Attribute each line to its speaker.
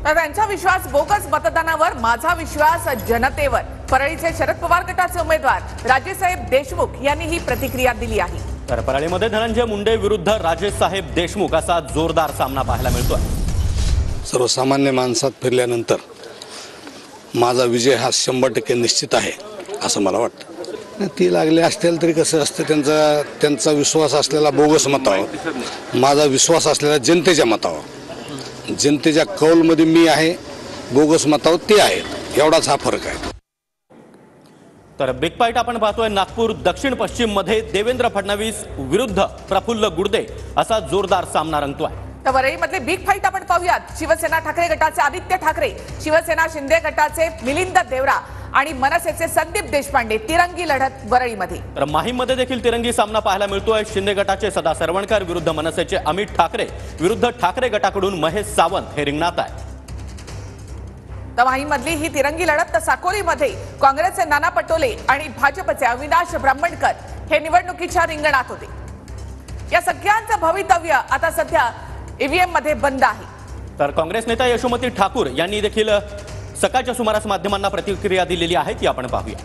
Speaker 1: तर त्यांचा विश्वास बोगस मतदानावर, माझा विश्वास जनतेवर. परळीचे शरद पवार गटाचे उमेदवार राजेसाहेब देशमुख यांनी ही प्रतिक्रिया दिली आहे.
Speaker 2: तर परळीमध्ये धनंजय मुंडे विरुद्ध राजेसाहेब देशमुख असा जोरदार सामना पाहायला मिळतोय.
Speaker 3: सर्वसामान्य माणसात फिरल्यानंतर माझा विजय हा 100% निश्चित आहे असं मला वाटतं. ती लागले असतील तरी कसं असतं, त्यांचा विश्वास असलेला बोगस मतावर, माझा विश्वास असलेला जनतेच्या मतावर. जनतेच्या कौलमध्ये मी आहे, बोगस मतावर ते आहेत, एवढाच हा फरक आहे.
Speaker 2: तर बिग फाईट आपण पाहतोय नागपूर दक्षिण पश्चिम मध्ये देवेंद्र फडणवीस विरुद्ध प्रफुल्ल गुडदे असा जोरदार सामना रंगतोय.
Speaker 1: तर वरळीमधले बिग फाईट आपण पाहूयात. शिवसेना ठाकरे गटाचे आदित्य ठाकरे, शिवसेना शिंदे गटाचे मिलिंद देवरा आणि मनसेचे संदीप देशपांडे. तिरंगी लढत वरळीमध्ये.
Speaker 2: तर माहीममध्ये देखील तिरंगी सामना पाहायला मिळतोय. शिंदे गटाचे सदा सरवणकर विरुद्ध मनसेचे अमित ठाकरे विरुद्ध ठाकरे गटाकडून महेश सावंत हे रिंगणात आहे.
Speaker 1: तर माहीमधली ही तिरंगी लढत. तर साकोलीमध्ये काँग्रेसचे नाना पटोले आणि भाजपचे अविनाश ब्राह्मणकर हे निवडणुकीच्या रिंगणात होते. या सगळ्यांचं भवितव्य आता सध्या ईव्हीएम मध्ये बंद आहे.
Speaker 2: तर काँग्रेस नेता यशोमती ठाकूर यांनी देखील सकाळच्या सुमारास माध्यमांना प्रतिक्रिया दिलेली आहे ती आपण पाहूया.